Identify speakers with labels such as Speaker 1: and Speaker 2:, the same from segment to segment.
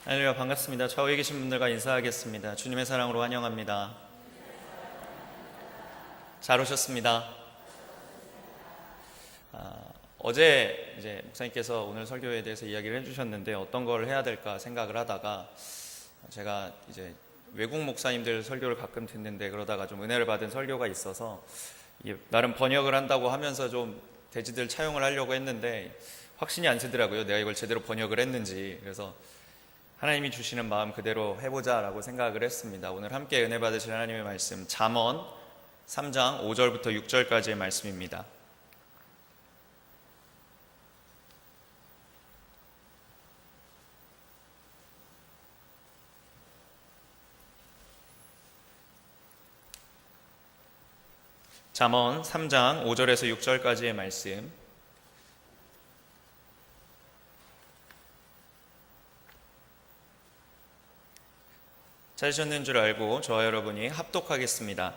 Speaker 1: 할렐루야, 반갑습니다. 좌우에 계신 분들과 인사하겠습니다. 주님의 사랑으로 환영합니다. 잘 오셨습니다. 어제 이제 목사님께서 오늘 설교에 대해서 이야기를 해주셨는데 어떤 걸 해야 될까 생각을 하다가 제가 이제 외국 목사님들 설교를 가끔 듣는데 그러다가 좀 은혜를 받은 설교가 있어서 나름 번역을 한다고 하면서 좀 대지들 차용을 하려고 했는데 확신이 안 서더라고요. 내가 이걸 제대로 번역을 했는지. 그래서 하나님이 주시는 마음 그대로 해보자라고 생각을 했습니다. 오늘 함께 은혜 받으실 하나님의 말씀 잠언 3장 5절부터 6절까지의 말씀입니다. 잠언 3장 5절에서 6절까지의 말씀, 찾으셨는 줄 알고 저와 여러분이 합독하겠습니다.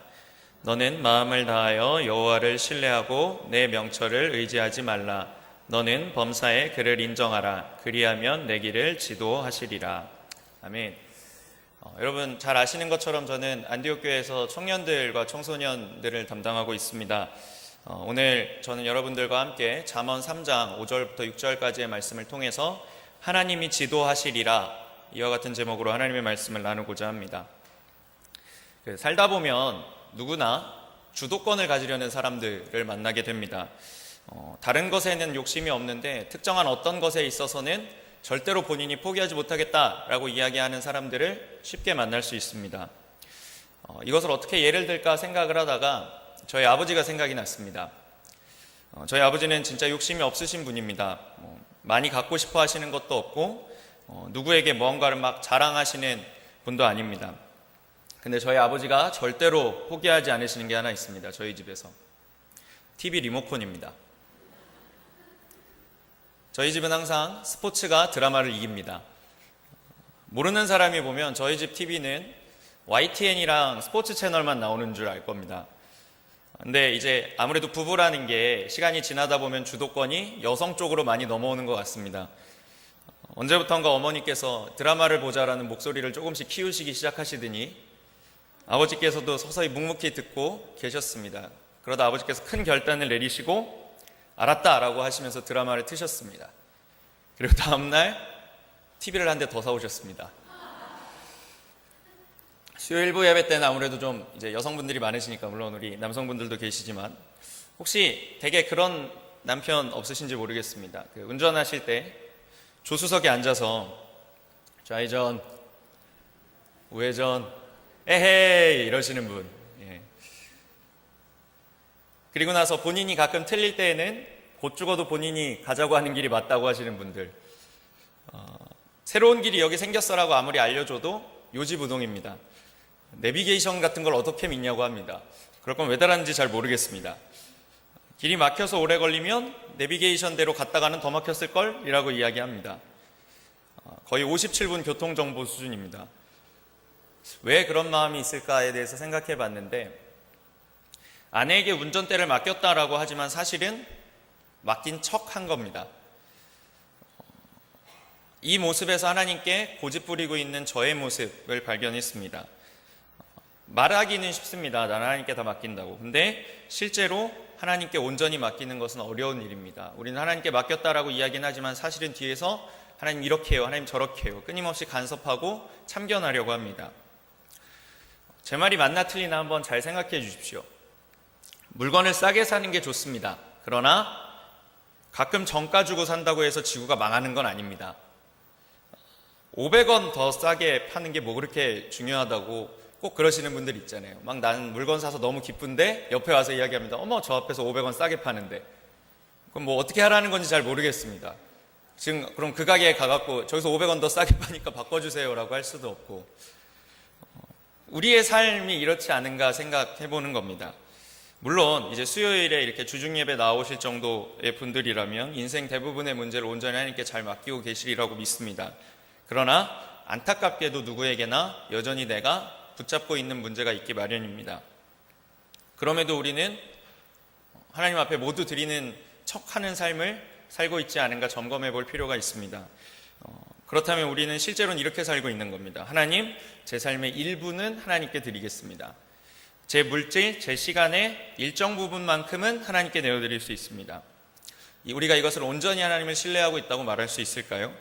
Speaker 1: 너는 마음을 다하여 여호와를 신뢰하고 내 명철을 의지하지 말라. 너는 범사에 그를 인정하라. 그리하면 내 길을 지도하시리라. 아멘. 여러분 잘 아시는 것처럼 저는 안디옥 교회에서 청년들과 청소년들을 담당하고 있습니다. 오늘 저는 여러분들과 함께 잠언 3장 5절부터 6절까지의 말씀을 통해서 하나님이 지도하시리라, 이와 같은 제목으로 하나님의 말씀을 나누고자 합니다. 살다 보면 누구나 주도권을 가지려는 사람들을 만나게 됩니다. 다른 것에는 욕심이 없는데 특정한 어떤 것에 있어서는 절대로 본인이 포기하지 못하겠다라고 이야기하는 사람들을 쉽게 만날 수 있습니다. 이것을 어떻게 예를 들까 생각을 하다가 저희 아버지가 생각이 났습니다. 저희 아버지는 진짜 욕심이 없으신 분입니다. 많이 갖고 싶어 하시는 것도 없고 누구에게 뭔가를 막 자랑하시는 분도 아닙니다. 근데 저희 아버지가 절대로 포기하지 않으시는 게 하나 있습니다. 저희 집에서 TV 리모컨입니다. 저희 집은 항상 스포츠가 드라마를 이깁니다. 모르는 사람이 보면 저희 집 TV는 YTN이랑 스포츠 채널만 나오는 줄 알 겁니다. 근데 이제 아무래도 부부라는 게 시간이 지나다 보면 주도권이 여성 쪽으로 많이 넘어오는 것 같습니다. 언제부턴가 어머니께서 드라마를 보자라는 목소리를 조금씩 키우시기 시작하시더니 아버지께서도 서서히 묵묵히 듣고 계셨습니다. 그러다 아버지께서 큰 결단을 내리시고 알았다라고 하시면서 드라마를 트셨습니다. 그리고 다음날 TV를 한 대 더 사오셨습니다. 수요일부 예배 때는 아무래도 좀 이제 여성분들이 많으시니까, 물론 우리 남성분들도 계시지만 혹시 되게 그런 남편 없으신지 모르겠습니다. 운전하실 때 조수석에 앉아서 좌회전, 우회전, 에헤이 이러시는 분. 그리고 나서 본인이 가끔 틀릴 때에는 곧 죽어도 본인이 가자고 하는 길이 맞다고 하시는 분들. 새로운 길이 여기 생겼어라고 아무리 알려줘도 요지부동입니다. 내비게이션 같은 걸 어떻게 믿냐고 합니다. 그럴 거면 왜 달았는지 잘 모르겠습니다. 길이 막혀서 오래 걸리면 내비게이션대로 갔다가는 더 막혔을걸? 이라고 이야기합니다. 거의 57분 교통정보 수준입니다. 왜 그런 마음이 있을까에 대해서 생각해 봤는데, 아내에게 운전대를 맡겼다라고 하지만 사실은 맡긴 척 한 겁니다. 이 모습에서 하나님께 고집 부리고 있는 저의 모습을 발견했습니다. 말하기는 쉽습니다. 나는 하나님께 다 맡긴다고. 근데 실제로 하나님께 온전히 맡기는 것은 어려운 일입니다. 우리는 하나님께 맡겼다라고 이야기는 하지만 사실은 뒤에서 하나님 이렇게 해요, 하나님 저렇게 해요, 끊임없이 간섭하고 참견하려고 합니다. 제 말이 맞나 틀리나 한번 잘 생각해 주십시오. 물건을 싸게 사는 게 좋습니다. 그러나 가끔 정가 주고 산다고 해서 지구가 망하는 건 아닙니다. 500원 더 싸게 파는 게 뭐 그렇게 중요하다고 꼭 그러시는 분들 있잖아요. 막 나는 물건 사서 너무 기쁜데 옆에 와서 이야기합니다. 어머, 저 앞에서 500원 싸게 파는데. 그럼 뭐 어떻게 하라는 건지 잘 모르겠습니다. 지금 그럼 그 가게에 가갖고 저기서 500원 더 싸게 파니까 바꿔주세요 라고 할 수도 없고, 우리의 삶이 이렇지 않은가 생각해 보는 겁니다. 물론 이제 수요일에 이렇게 주중예배 나오실 정도의 분들이라면 인생 대부분의 문제를 온전히 하나님께 잘 맡기고 계시리라고 믿습니다. 그러나 안타깝게도 누구에게나 여전히 내가 붙잡고 있는 문제가 있기 마련입니다. 그럼에도 우리는 하나님 앞에 모두 드리는 척하는 삶을 살고 있지 않은가 점검해 볼 필요가 있습니다. 그렇다면 우리는 실제로는 이렇게 살고 있는 겁니다. 하나님, 제 삶의 일부는 하나님께 드리겠습니다. 제 물질, 제 시간의 일정 부분만큼은 하나님께 내어드릴 수 있습니다. 우리가 이것을 온전히 하나님을 신뢰하고 있다고 말할 수 있을까요?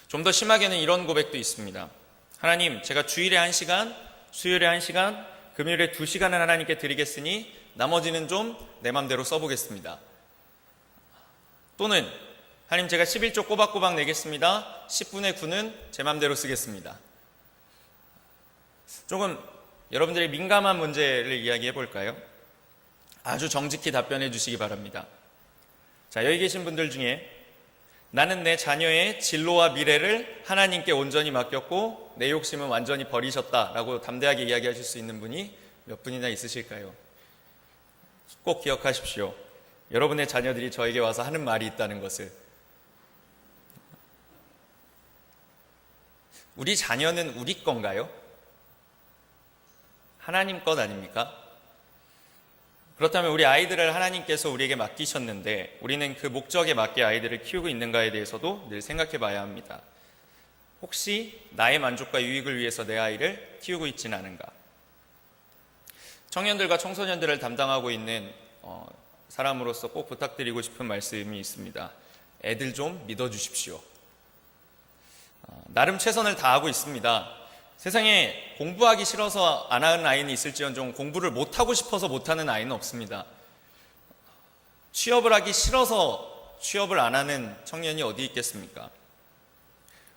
Speaker 1: 좀 더 심하게는 이런 고백도 있습니다. 하나님, 제가 주일에 1시간, 수요일에 1시간, 금요일에 2시간을 하나님께 드리겠으니 나머지는 좀 내 맘대로 써보겠습니다. 또는 하나님, 제가 11조 꼬박꼬박 내겠습니다. 10분의 9는 제 맘대로 쓰겠습니다. 조금 여러분들의 민감한 문제를 이야기해 볼까요? 아주 정직히 답변해 주시기 바랍니다. 자, 여기 계신 분들 중에 나는 내 자녀의 진로와 미래를 하나님께 온전히 맡겼고 내 욕심은 완전히 버리셨다라고 담대하게 이야기하실 수 있는 분이 몇 분이나 있으실까요? 꼭 기억하십시오. 여러분의 자녀들이 저에게 와서 하는 말이 있다는 것을. 우리 자녀는 우리 건가요? 하나님 것 아닙니까? 그렇다면 우리 아이들을 하나님께서 우리에게 맡기셨는데 우리는 그 목적에 맞게 아이들을 키우고 있는가에 대해서도 늘 생각해 봐야 합니다. 혹시 나의 만족과 유익을 위해서 내 아이를 키우고 있지는 않은가? 청년들과 청소년들을 담당하고 있는 사람으로서 꼭 부탁드리고 싶은 말씀이 있습니다. 애들 좀 믿어주십시오. 나름 최선을 다하고 있습니다. 세상에 공부하기 싫어서 안 하는 아이는 있을지언정 공부를 못하고 싶어서 못하는 아이는 없습니다. 취업을 하기 싫어서 취업을 안 하는 청년이 어디 있겠습니까?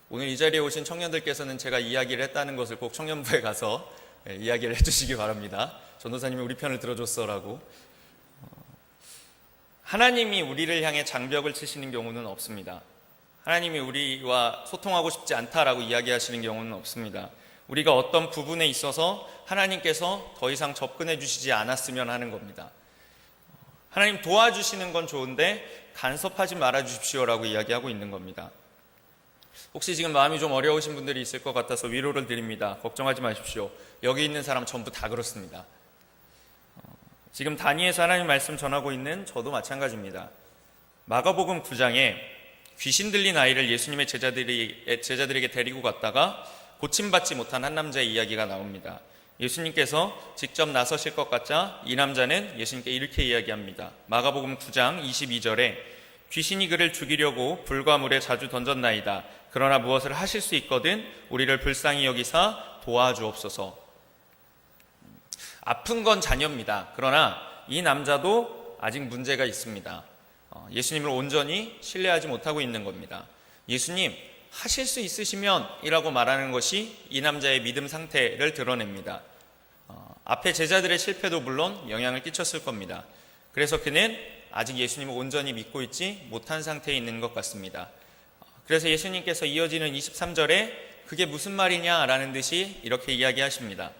Speaker 1: 오늘 이 자리에 오신 청년들께서는 제가 이야기를 했다는 것을 꼭 청년부에 가서 이야기를 해주시기 바랍니다. 전도사님이 우리 편을 들어줬어라고. 하나님이 우리를 향해 장벽을 치시는 경우는 없습니다. 하나님이 우리와 소통하고 싶지 않다라고 이야기하시는 경우는 없습니다. 우리가 어떤 부분에 있어서 하나님께서 더 이상 접근해 주시지 않았으면 하는 겁니다. 하나님 도와주시는 건 좋은데 간섭하지 말아 주십시오라고 이야기하고 있는 겁니다. 혹시 지금 마음이 좀 어려우신 분들이 있을 것 같아서 위로를 드립니다. 걱정하지 마십시오. 여기 있는 사람 전부 다 그렇습니다. 지금 단위에서 하나님 말씀 전하고 있는 저도 마찬가지입니다. 마가복음 9장에 귀신 들린 아이를 예수님의 제자들에게 데리고 갔다가 고침받지 못한 한 남자의 이야기가 나옵니다. 예수님께서 직접 나서실 것 같자 이 남자는 예수님께 이렇게 이야기합니다. 마가복음 9장 22절에 귀신이 그를 죽이려고 불과 물에 자주 던졌나이다. 그러나 무엇을 하실 수 있거든 우리를 불쌍히 여기사 도와주옵소서. 아픈 건 자녀입니다. 그러나 이 남자도 아직 문제가 있습니다. 예수님을 온전히 신뢰하지 못하고 있는 겁니다. 예수님 하실 수 있으시면 이라고 말하는 것이 이 남자의 믿음 상태를 드러냅니다. 앞에 제자들의 실패도 물론 영향을 끼쳤을 겁니다. 그래서 그는 아직 예수님을 온전히 믿고 있지 못한 상태에 있는 것 같습니다. 그래서 예수님께서 이어지는 23절에 그게 무슨 말이냐라는 듯이 이렇게 이야기하십니다.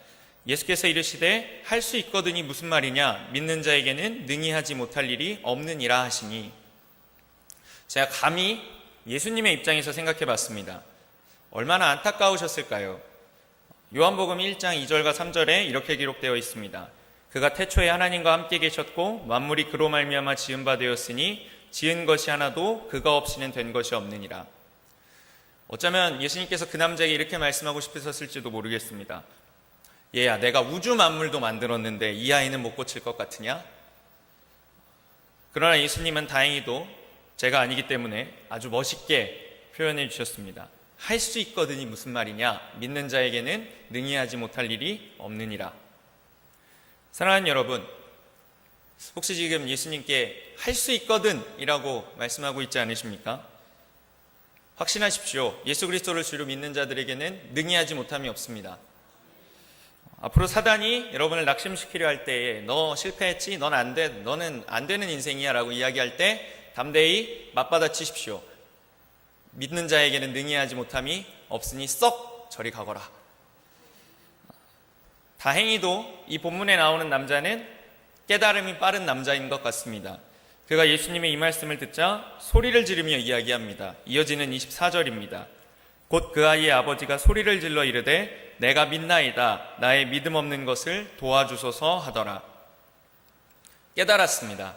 Speaker 1: 예수께서 이르시되 할 수 있거든이 무슨 말이냐, 믿는 자에게는 능히 하지 못할 일이 없느니라 하시니. 제가 감히 예수님의 입장에서 생각해 봤습니다. 얼마나 안타까우셨을까요? 요한복음 1장 2절과 3절에 이렇게 기록되어 있습니다. 그가 태초에 하나님과 함께 계셨고 만물이 그로 말미암아 지은 바 되었으니 지은 것이 하나도 그가 없이는 된 것이 없느니라. 어쩌면 예수님께서 그 남자에게 이렇게 말씀하고 싶으셨을지도 모르겠습니다. 얘야, 내가 우주 만물도 만들었는데 이 아이는 못 고칠 것 같으냐? 그러나 예수님은 다행히도 제가 아니기 때문에 아주 멋있게 표현해 주셨습니다. 할 수 있거든이 무슨 말이냐? 믿는 자에게는 능히 하지 못할 일이 없느니라. 사랑하는 여러분, 혹시 지금 예수님께 할 수 있거든 이라고 말씀하고 있지 않으십니까? 확신하십시오. 예수 그리스도를 주로 믿는 자들에게는 능히 하지 못함이 없습니다. 앞으로 사단이 여러분을 낙심시키려 할 때에 너 실패했지? 넌 안 돼. 너는 안 되는 인생이야 라고 이야기할 때 담대히 맞받아치십시오. 믿는 자에게는 능히 하지 못함이 없으니 썩 저리 가거라. 다행히도 이 본문에 나오는 남자는 깨달음이 빠른 남자인 것 같습니다. 그가 예수님의 이 말씀을 듣자 소리를 지르며 이야기합니다. 이어지는 24절입니다. 곧 그 아이의 아버지가 소리를 질러 이르되 내가 믿나이다. 나의 믿음 없는 것을 도와주소서 하더라. 깨달았습니다.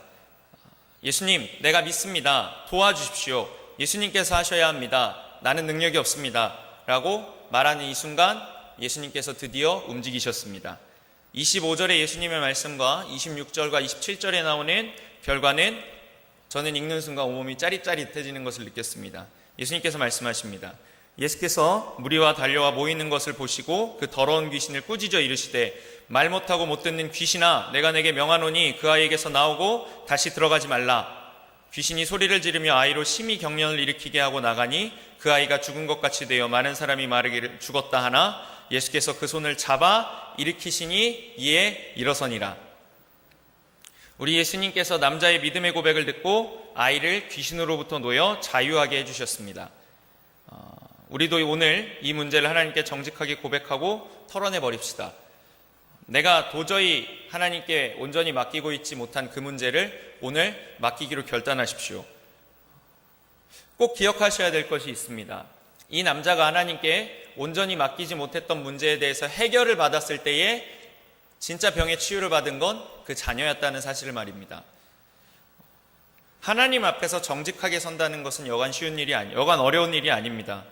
Speaker 1: 예수님, 내가 믿습니다. 도와주십시오. 예수님께서 하셔야 합니다. 나는 능력이 없습니다. 라고 말하는 이 순간 예수님께서 드디어 움직이셨습니다. 25절의 예수님의 말씀과 26절과 27절에 나오는 결과는 저는 읽는 순간 온몸이 짜릿짜릿해지는 것을 느꼈습니다. 예수님께서 말씀하십니다. 예수께서 무리와 달려와 모이는 것을 보시고 그 더러운 귀신을 꾸짖어 이르시되 말 못하고 못 듣는 귀신아, 내가 내게 명하노니 그 아이에게서 나오고 다시 들어가지 말라. 귀신이 소리를 지르며 아이로 심히 경련을 일으키게 하고 나가니 그 아이가 죽은 것 같이 되어 많은 사람이 말하기를 죽었다 하나 예수께서 그 손을 잡아 일으키시니 이에 일어서니라. 우리 예수님께서 남자의 믿음의 고백을 듣고 아이를 귀신으로부터 놓여 자유하게 해주셨습니다. 우리도 오늘 이 문제를 하나님께 정직하게 고백하고 털어내 버립시다. 내가 도저히 하나님께 온전히 맡기고 있지 못한 그 문제를 오늘 맡기기로 결단하십시오. 꼭 기억하셔야 될 것이 있습니다. 이 남자가 하나님께 온전히 맡기지 못했던 문제에 대해서 해결을 받았을 때에 진짜 병의 치유를 받은 건 그 자녀였다는 사실을 말입니다. 하나님 앞에서 정직하게 선다는 것은 여간 어려운 일이 아닙니다.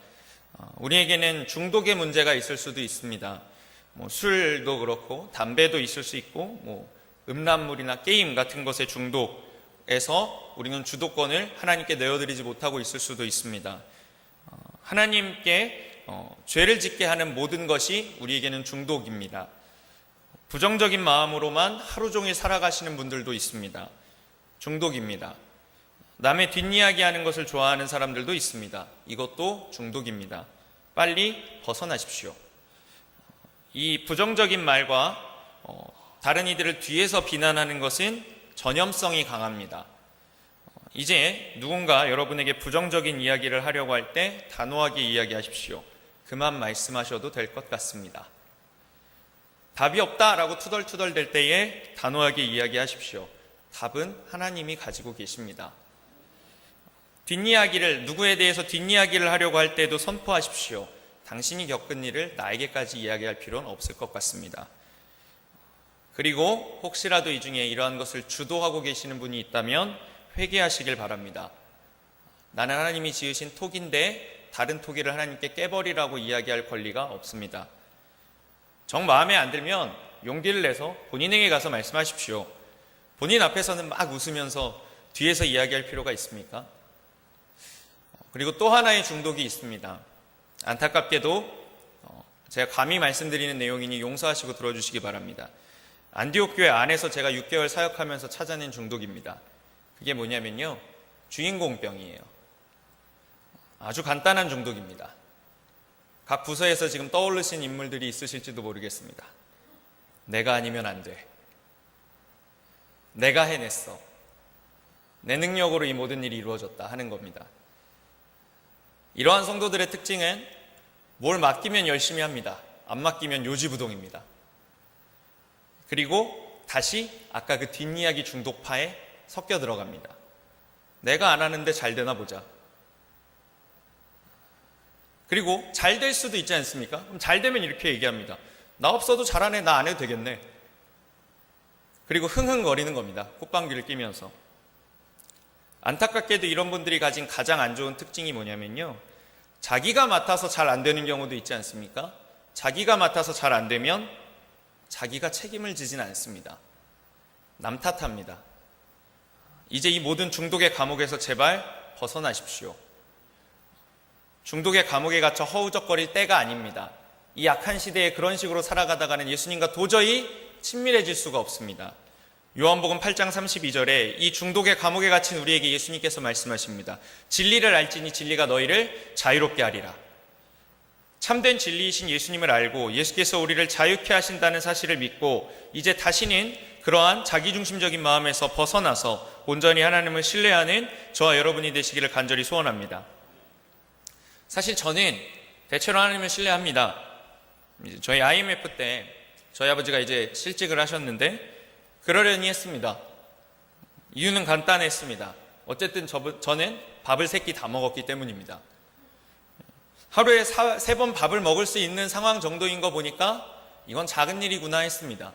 Speaker 1: 우리에게는 중독의 문제가 있을 수도 있습니다. 술도 그렇고 담배도 있을 수 있고 음란물이나 게임 같은 것의 중독에서 우리는 주도권을 하나님께 내어드리지 못하고 있을 수도 있습니다. 하나님께 죄를 짓게 하는 모든 것이 우리에게는 중독입니다. 부정적인 마음으로만 하루 종일 살아가시는 분들도 있습니다. 중독입니다. 남의 뒷이야기하는 것을 좋아하는 사람들도 있습니다. 이것도 중독입니다. 빨리 벗어나십시오. 이 부정적인 말과 다른 이들을 뒤에서 비난하는 것은 전염성이 강합니다. 이제 누군가 여러분에게 부정적인 이야기를 하려고 할 때 단호하게 이야기하십시오. 그만 말씀하셔도 될 것 같습니다. 답이 없다라고 투덜투덜 될 때에 단호하게 이야기하십시오. 답은 하나님이 가지고 계십니다. 누구에 대해서 뒷이야기를 하려고 할 때도 선포하십시오. 당신이 겪은 일을 나에게까지 이야기할 필요는 없을 것 같습니다. 그리고 혹시라도 이 중에 이러한 것을 주도하고 계시는 분이 있다면 회개하시길 바랍니다. 나는 하나님이 지으신 톡인데 다른 토기를 하나님께 깨버리라고 이야기할 권리가 없습니다. 정 마음에 안 들면 용기를 내서 본인에게 가서 말씀하십시오. 본인 앞에서는 막 웃으면서 뒤에서 이야기할 필요가 있습니까? 그리고 또 하나의 중독이 있습니다. 안타깝게도 제가 감히 말씀드리는 내용이니 용서하시고 들어주시기 바랍니다. 안디옥 교회 안에서 제가 6개월 사역하면서 찾아낸 중독입니다. 그게 뭐냐면요, 주인공병이에요. 아주 간단한 중독입니다. 각 부서에서 지금 떠오르신 인물들이 있으실지도 모르겠습니다. 내가 아니면 안 돼. 내가 해냈어. 내 능력으로 이 모든 일이 이루어졌다 하는 겁니다. 이러한 성도들의 특징은 뭘 맡기면 열심히 합니다. 안 맡기면 요지부동입니다. 그리고 다시 아까 그 뒷이야기 중독파에 섞여 들어갑니다. 내가 안 하는데 잘 되나 보자. 그리고 잘 될 수도 있지 않습니까? 그럼 잘 되면 이렇게 얘기합니다. 나 없어도 잘하네, 나 안 해도 되겠네. 그리고 흥흥거리는 겁니다. 콧방귀를 뀌면서. 안타깝게도 이런 분들이 가진 가장 안 좋은 특징이 뭐냐면요, 자기가 맡아서 잘 안 되는 경우도 있지 않습니까? 자기가 맡아서 잘 안 되면 자기가 책임을 지진 않습니다. 남 탓합니다. 이제 이 모든 중독의 감옥에서 제발 벗어나십시오. 중독의 감옥에 갇혀 허우적거릴 때가 아닙니다. 이 악한 시대에 그런 식으로 살아가다가는 예수님과 도저히 친밀해질 수가 없습니다. 요한복음 8장 32절에 이 중독의 감옥에 갇힌 우리에게 예수님께서 말씀하십니다. 진리를 알지니 진리가 너희를 자유롭게 하리라. 참된 진리이신 예수님을 알고 예수께서 우리를 자유케 하신다는 사실을 믿고 이제 다시는 그러한 자기중심적인 마음에서 벗어나서 온전히 하나님을 신뢰하는 저와 여러분이 되시기를 간절히 소원합니다. 사실 저는 대체로 하나님을 신뢰합니다. 저희 IMF 때 저희 아버지가 이제 실직을 하셨는데 그러려니 했습니다. 이유는 간단했습니다. 어쨌든 저는 밥을 3끼 다 먹었기 때문입니다. 하루에 3번 밥을 먹을 수 있는 상황 정도인 거 보니까 이건 작은 일이구나 했습니다.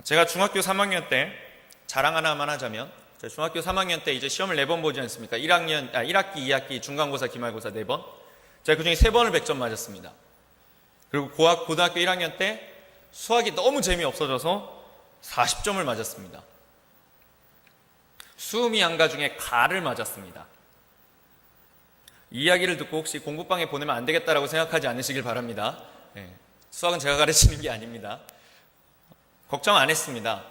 Speaker 1: 제가 중학교 3학년 때 자랑 하나만 하자면 중학교 3학년 때 이제 시험을 4번 보지 않습니까? 1학기, 2학기, 중간고사, 기말고사 4번. 제가 그중에 3번을 100점 맞았습니다. 그리고 고등학교 1학년 때 수학이 너무 재미없어져서 40점을 맞았습니다. 수음이 양가 중에 가를 맞았습니다. 이 이야기를 듣고 혹시 공부방에 보내면 안 되겠다라고 생각하지 않으시길 바랍니다. 수학은 제가 가르치는 게 아닙니다. 걱정 안 했습니다.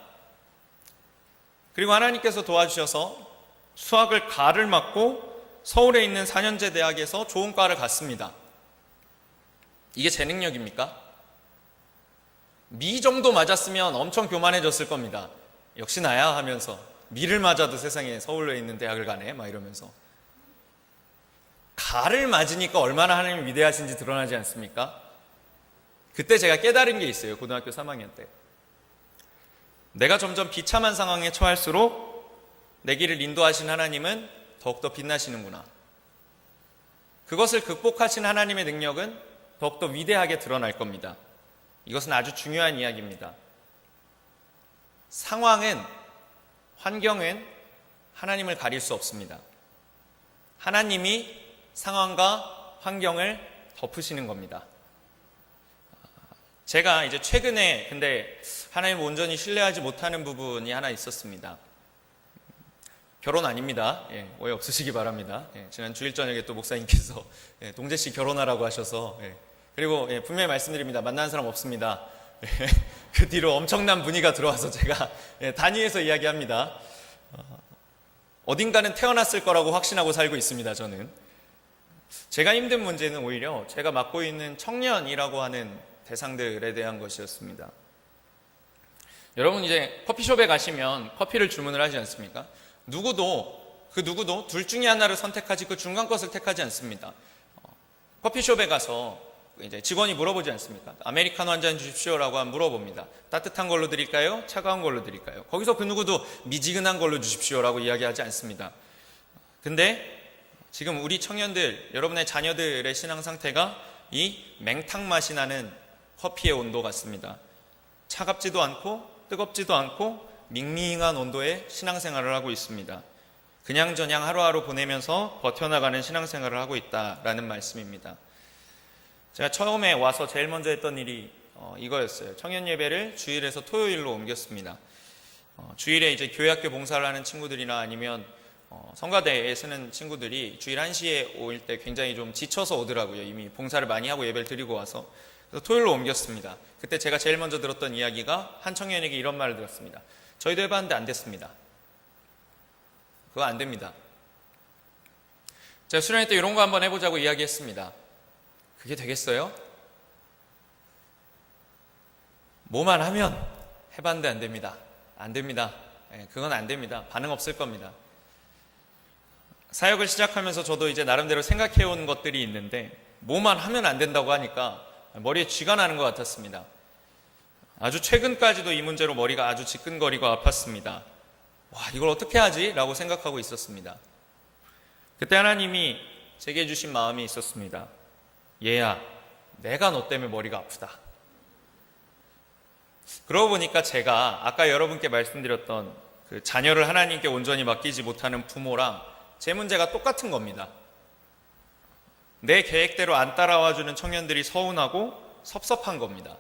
Speaker 1: 그리고 하나님께서 도와주셔서 수학을 가를 맞고 서울에 있는 4년제 대학에서 좋은 과를 갔습니다. 이게 제 능력입니까? 미 정도 맞았으면 엄청 교만해졌을 겁니다. 역시 나야 하면서 미를 맞아도 세상에 서울에 있는 대학을 가네 막 이러면서. 가를 맞으니까 얼마나 하나님이 위대하신지 드러나지 않습니까? 그때 제가 깨달은 게 있어요. 고등학교 3학년 때. 내가 점점 비참한 상황에 처할수록 내 길을 인도하신 하나님은 더욱더 빛나시는구나. 그것을 극복하신 하나님의 능력은 더욱더 위대하게 드러날 겁니다. 이것은 아주 중요한 이야기입니다. 상황은, 환경은 하나님을 가릴 수 없습니다. 하나님이 상황과 환경을 덮으시는 겁니다. 제가 이제 최근에 근데 하나님을 온전히 신뢰하지 못하는 부분이 하나 있었습니다. 결혼 아닙니다. 오해 없으시기 바랍니다. 지난 주일 저녁에 또 목사님께서 동재 씨 결혼하라고 하셔서 그리고 분명히 말씀드립니다. 만나는 사람 없습니다. 그 뒤로 엄청난 문의가 들어와서 제가 단위에서 이야기합니다. 어딘가는 태어났을 거라고 확신하고 살고 있습니다. 저는 제가 힘든 문제는 오히려 제가 맡고 있는 청년이라고 하는 대상들에 대한 것이었습니다. 여러분 이제 커피숍에 가시면 커피를 주문을 하지 않습니까? 누구도 둘 중에 하나를 선택하지 그 중간 것을 택하지 않습니다. 커피숍에 가서 이제 직원이 물어보지 않습니까? 아메리카노 한 잔 주십시오라고 하면 물어봅니다. 따뜻한 걸로 드릴까요? 차가운 걸로 드릴까요? 거기서 그 누구도 미지근한 걸로 주십시오라고 이야기하지 않습니다. 근데 지금 우리 청년들, 여러분의 자녀들의 신앙 상태가 이 맹탕 맛이 나는 커피의 온도 같습니다. 차갑지도 않고 뜨겁지도 않고 밍밍한 온도의 신앙생활을 하고 있습니다. 그냥저냥 하루하루 보내면서 버텨나가는 신앙생활을 하고 있다라는 말씀입니다. 제가 처음에 와서 제일 먼저 했던 일이 이거였어요. 청년 예배를 주일에서 토요일로 옮겼습니다. 주일에 이제 교회학교 봉사를 하는 친구들이나 아니면 성가대에 쓰는 친구들이 주일 1시에 올 때 굉장히 좀 지쳐서 오더라고요. 이미 봉사를 많이 하고 예배를 드리고 와서. 그래서 토요일로 옮겼습니다. 그때 제가 제일 먼저 들었던 이야기가 한 청년에게 이런 말을 들었습니다. 저희도 해봤는데 안 됐습니다. 그거 안 됩니다. 제가 수련회 때 이런 거 한번 해보자고 이야기했습니다. 그게 되겠어요? 뭐만 하면 해봤는데 안 됩니다. 안 됩니다. 그건 안 됩니다. 반응 없을 겁니다. 사역을 시작하면서 저도 이제 나름대로 생각해온 것들이 있는데 뭐만 하면 안 된다고 하니까 머리에 쥐가 나는 것 같았습니다. 아주 최근까지도 이 문제로 머리가 아주 지끈거리고 아팠습니다. 와, 이걸 어떻게 하지? 라고 생각하고 있었습니다. 그때 하나님이 제게 주신 마음이 있었습니다. 얘야, 내가 너 때문에 머리가 아프다. 그러고 보니까 제가 아까 여러분께 말씀드렸던 그 자녀를 하나님께 온전히 맡기지 못하는 부모랑 제 문제가 똑같은 겁니다. 내 계획대로 안 따라와주는 청년들이 서운하고 섭섭한 겁니다.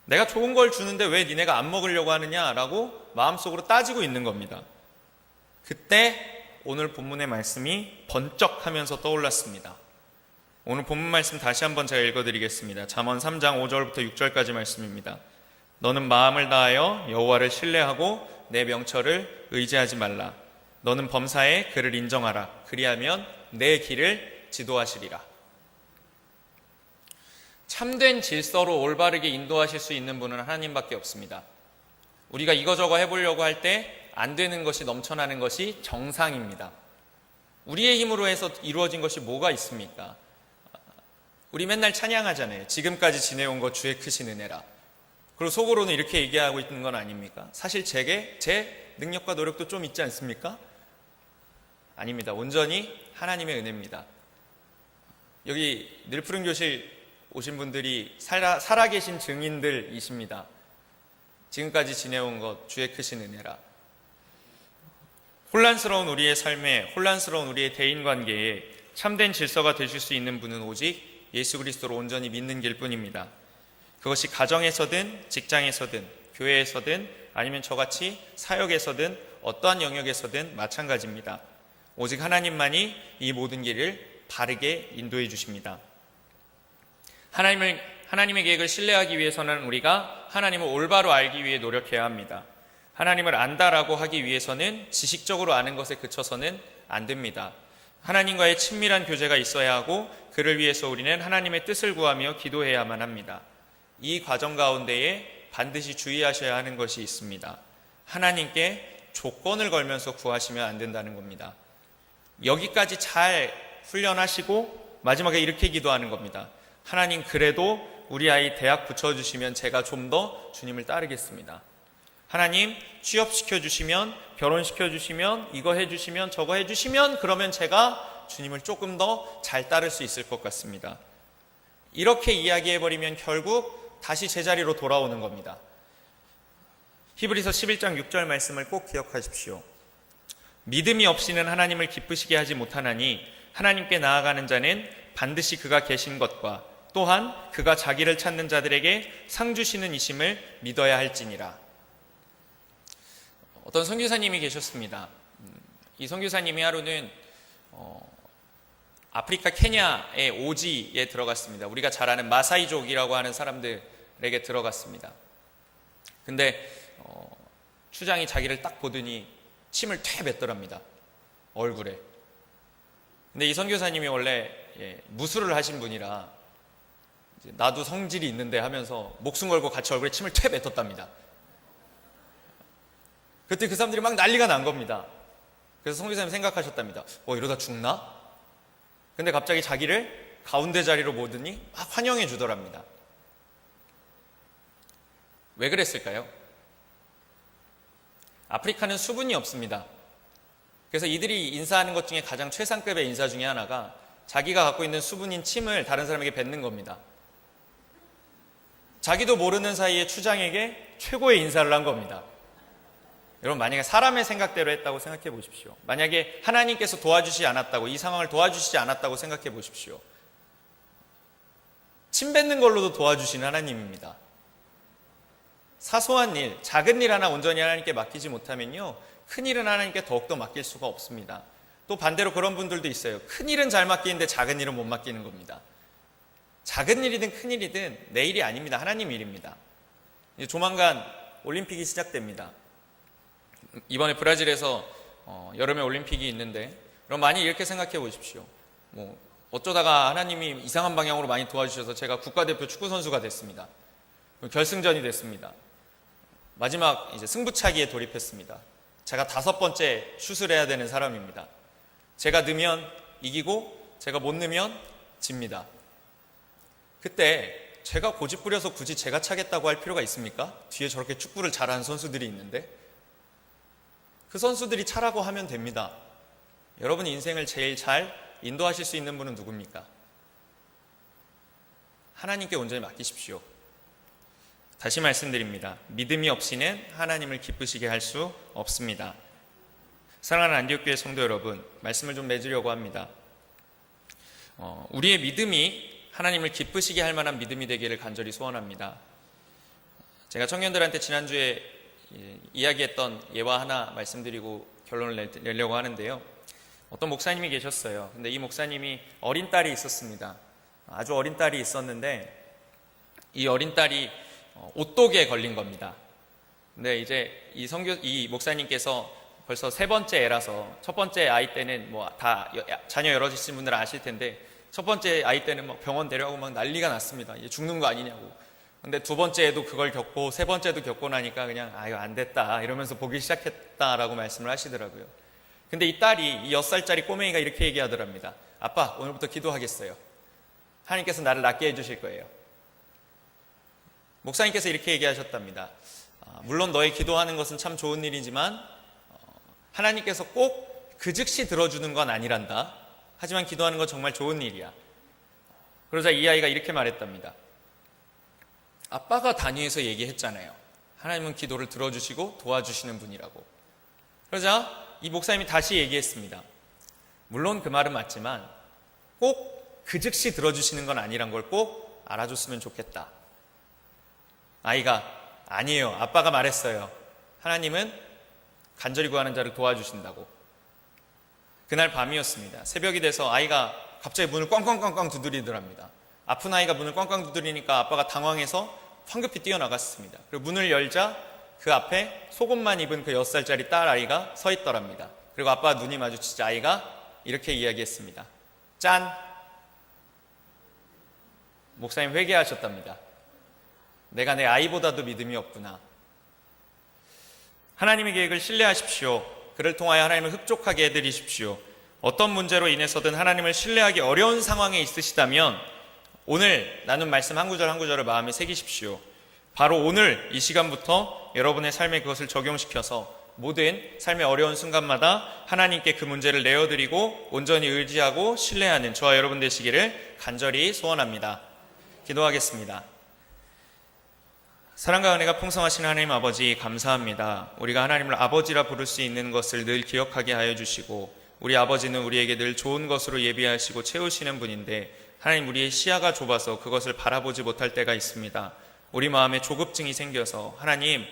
Speaker 1: 내가 좋은 걸 주는데 왜 니네가 안 먹으려고 하느냐라고 마음속으로 따지고 있는 겁니다. 그때 오늘 본문의 말씀이 번쩍하면서 떠올랐습니다. 오늘 본문 말씀 다시 한번 제가 읽어드리겠습니다. 잠언 3장 5절부터 6절까지 말씀입니다. 너는 마음을 다하여 여호와를 신뢰하고 내 명철을 의지하지 말라. 너는 범사에 그를 인정하라. 그리하면 내 길을 지도하시리라. 참된 질서로 올바르게 인도하실 수 있는 분은 하나님밖에 없습니다. 우리가 이거저거 해보려고 할 때 안 되는 것이 넘쳐나는 것이 정상입니다. 우리의 힘으로 해서 이루어진 것이 뭐가 있습니까? 우리 맨날 찬양하잖아요. 지금까지 지내온 것 주의 크신 은혜라. 그리고 속으로는 이렇게 얘기하고 있는 건 아닙니까? 사실 제 능력과 노력도 좀 있지 않습니까? 아닙니다. 온전히 하나님의 은혜입니다. 여기 늘푸른 교실 오신 분들이 살아계신 증인들이십니다. 지금까지 지내온 것 주의 크신 은혜라. 혼란스러운 우리의 삶에, 혼란스러운 우리의 대인관계에 참된 질서가 되실 수 있는 분은 오직 예수 그리스도를 온전히 믿는 길뿐입니다. 그것이 가정에서든 직장에서든 교회에서든 아니면 저같이 사역에서든 어떠한 영역에서든 마찬가지입니다. 오직 하나님만이 이 모든 길을 바르게 인도해 주십니다. 하나님의 계획을 신뢰하기 위해서는 우리가 하나님을 올바로 알기 위해 노력해야 합니다. 하나님을 안다라고 하기 위해서는 지식적으로 아는 것에 그쳐서는 안 됩니다. 하나님과의 친밀한 교제가 있어야 하고 그를 위해서 우리는 하나님의 뜻을 구하며 기도해야만 합니다. 이 과정 가운데에 반드시 주의하셔야 하는 것이 있습니다. 하나님께 조건을 걸면서 구하시면 안 된다는 겁니다. 여기까지 잘 훈련하시고 마지막에 이렇게 기도하는 겁니다. 하나님, 그래도 우리 아이 대학 붙여주시면 제가 좀 더 주님을 따르겠습니다. 하나님, 취업시켜주시면, 결혼시켜주시면, 이거 해주시면, 저거 해주시면, 그러면 제가 주님을 조금 더 잘 따를 수 있을 것 같습니다. 이렇게 이야기해버리면 결국 다시 제자리로 돌아오는 겁니다. 히브리서 11장 6절 말씀을 꼭 기억하십시오. 믿음이 없이는 하나님을 기쁘시게 하지 못하나니 하나님께 나아가는 자는 반드시 그가 계신 것과 또한 그가 자기를 찾는 자들에게 상 주시는 이심을 믿어야 할지니라. 어떤 선교사님이 계셨습니다. 이 선교사님이 하루는 아프리카 케냐의 오지에 들어갔습니다. 우리가 잘 아는 마사이족이라고 하는 사람들에게 들어갔습니다. 근데 추장이 자기를 딱 보더니 침을 퇴 뱉더랍니다. 얼굴에. 근데 이 선교사님이 원래 무술을 하신 분이라 나도 성질이 있는데 하면서 목숨 걸고 같이 얼굴에 침을 퇴 뱉었답니다. 그때 그 사람들이 막 난리가 난 겁니다. 그래서 선교사님이 생각하셨답니다. 이러다 죽나? 근데 갑자기 자기를 가운데 자리로 모으더니 막 환영해 주더랍니다. 왜 그랬을까요? 아프리카는 수분이 없습니다. 그래서 이들이 인사하는 것 중에 가장 최상급의 인사 중에 하나가 자기가 갖고 있는 수분인 침을 다른 사람에게 뱉는 겁니다. 자기도 모르는 사이에 추장에게 최고의 인사를 한 겁니다. 여러분, 만약에 사람의 생각대로 했다고 생각해 보십시오. 만약에 하나님께서 도와주시지 않았다고, 이 상황을 도와주시지 않았다고 생각해 보십시오. 침 뱉는 걸로도 도와주시는 하나님입니다. 사소한 일, 작은 일 하나 온전히 하나님께 맡기지 못하면요, 큰 일은 하나님께 더욱더 맡길 수가 없습니다. 또 반대로 그런 분들도 있어요. 큰 일은 잘 맡기는데 작은 일은 못 맡기는 겁니다. 작은 일이든 큰 일이든 내 일이 아닙니다. 하나님 일입니다. 이제 조만간 올림픽이 시작됩니다. 이번에 브라질에서 여름에 올림픽이 있는데, 그럼 많이 이렇게 생각해 보십시오. 어쩌다가 하나님이 이상한 방향으로 많이 도와주셔서 제가 국가대표 축구선수가 됐습니다. 결승전이 됐습니다. 마지막 이제 승부차기에 돌입했습니다. 제가 5번째 슛을 해야 되는 사람입니다. 제가 넣으면 이기고 제가 못 넣으면 집니다. 그때 제가 고집 부려서 굳이 제가 차겠다고 할 필요가 있습니까? 뒤에 저렇게 축구를 잘하는 선수들이 있는데 그 선수들이 차라고 하면 됩니다. 여러분 인생을 제일 잘 인도하실 수 있는 분은 누굽니까? 하나님께 온전히 맡기십시오. 다시 말씀드립니다. 믿음이 없이는 하나님을 기쁘시게 할 수 없습니다. 사랑하는 안디옥교회 성도 여러분, 말씀을 좀 맺으려고 합니다. 우리의 믿음이 하나님을 기쁘시게 할 만한 믿음이 되기를 간절히 소원합니다. 제가 청년들한테 지난주에 이야기했던 예화 하나 말씀드리고 결론을 내려고 하는데요. 어떤 목사님이 계셨어요. 근데 이 목사님이 어린 딸이 있었습니다. 아주 어린 딸이 있었는데 이 어린 딸이 오똑에 걸린 겁니다. 근데 이제 이 목사님께서 벌써 3번째 애라서 첫 번째 아이 때는 다 자녀 여러 있으신 분들은 아실 텐데 첫 번째 아이 때는 병원 데려가고 막 난리가 났습니다. 이제 죽는 거 아니냐고. 근데 2번째 애도 그걸 겪고 3번째도 겪고 나니까 그냥 이거 안 됐다 이러면서 보기 시작했다라고 말씀을 하시더라고요. 근데 이 딸이 이 6살짜리 꼬맹이가 이렇게 얘기하더랍니다. 아빠, 오늘부터 기도하겠어요. 하나님께서 나를 낫게 해주실 거예요. 목사님께서 이렇게 얘기하셨답니다. 물론 너의 기도하는 것은 참 좋은 일이지만 하나님께서 꼭 그 즉시 들어주는 건 아니란다. 하지만 기도하는 건 정말 좋은 일이야. 그러자 이 아이가 이렇게 말했답니다. 아빠가 단위에서 얘기했잖아요. 하나님은 기도를 들어주시고 도와주시는 분이라고. 그러자 이 목사님이 다시 얘기했습니다. 물론 그 말은 맞지만 꼭 그 즉시 들어주시는 건 아니란 걸 꼭 알아줬으면 좋겠다. 아이가 아니에요. 아빠가 말했어요. 하나님은 간절히 구하는 자를 도와주신다고. 그날 밤이었습니다. 새벽이 돼서 아이가 갑자기 문을 꽝꽝꽝꽝 두드리더랍니다. 아픈 아이가 문을 꽝꽝 두드리니까 아빠가 당황해서 황급히 뛰어나갔습니다. 그리고 문을 열자 그 앞에 속옷만 입은 그 6살짜리 딸 아이가 서 있더랍니다. 그리고 아빠와 눈이 마주치자 아이가 이렇게 이야기했습니다. 짠! 목사님 회개하셨답니다. 내가 내 아이보다도 믿음이 없구나. 하나님의 계획을 신뢰하십시오. 그를 통하여 하나님을 흡족하게 해드리십시오. 어떤 문제로 인해서든 하나님을 신뢰하기 어려운 상황에 있으시다면 오늘 나눈 말씀 한 구절 한 구절을 마음에 새기십시오. 바로 오늘 이 시간부터 여러분의 삶에 그것을 적용시켜서 모든 삶의 어려운 순간마다 하나님께 그 문제를 내어드리고 온전히 의지하고 신뢰하는 저와 여러분 되시기를 간절히 소원합니다. 기도하겠습니다. 사랑과 은혜가 풍성하신 하나님 아버지 감사합니다. 우리가 하나님을 아버지라 부를 수 있는 것을 늘 기억하게 하여 주시고 우리 아버지는 우리에게 늘 좋은 것으로 예비하시고 채우시는 분인데 하나님 우리의 시야가 좁아서 그것을 바라보지 못할 때가 있습니다. 우리 마음에 조급증이 생겨서 하나님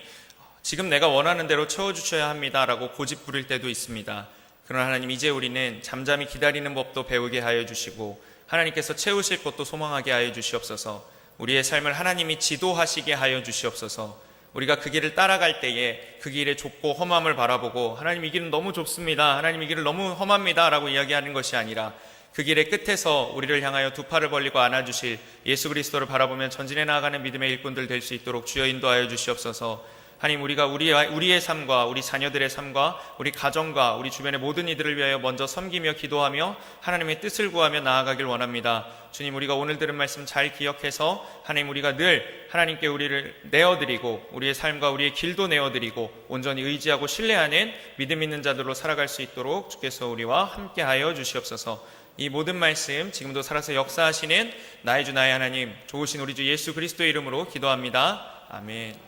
Speaker 1: 지금 내가 원하는 대로 채워주셔야 합니다라고 고집 부릴 때도 있습니다. 그러나 하나님 이제 우리는 잠잠히 기다리는 법도 배우게 하여 주시고 하나님께서 채우실 것도 소망하게 하여 주시옵소서. 우리의 삶을 하나님이 지도하시게 하여 주시옵소서. 우리가 그 길을 따라갈 때에 그 길의 좁고 험함을 바라보고 하나님 이 길은 너무 좁습니다. 하나님 이 길은 너무 험합니다 라고 이야기하는 것이 아니라 그 길의 끝에서 우리를 향하여 두 팔을 벌리고 안아주실 예수 그리스도를 바라보며 전진해 나아가는 믿음의 일꾼들 될 수 있도록 주여 인도하여 주시옵소서. 하나님 우리가 우리의 삶과 우리 자녀들의 삶과 우리 가정과 우리 주변의 모든 이들을 위하여 먼저 섬기며 기도하며 하나님의 뜻을 구하며 나아가길 원합니다. 주님 우리가 오늘 들은 말씀 잘 기억해서 하나님 우리가 늘 하나님께 우리를 내어드리고 우리의 삶과 우리의 길도 내어드리고 온전히 의지하고 신뢰하는 믿음 있는 자들로 살아갈 수 있도록 주께서 우리와 함께하여 주시옵소서. 이 모든 말씀 지금도 살아서 역사하시는 나의 주 나의 하나님 좋으신 우리 주 예수 그리스도의 이름으로 기도합니다. 아멘.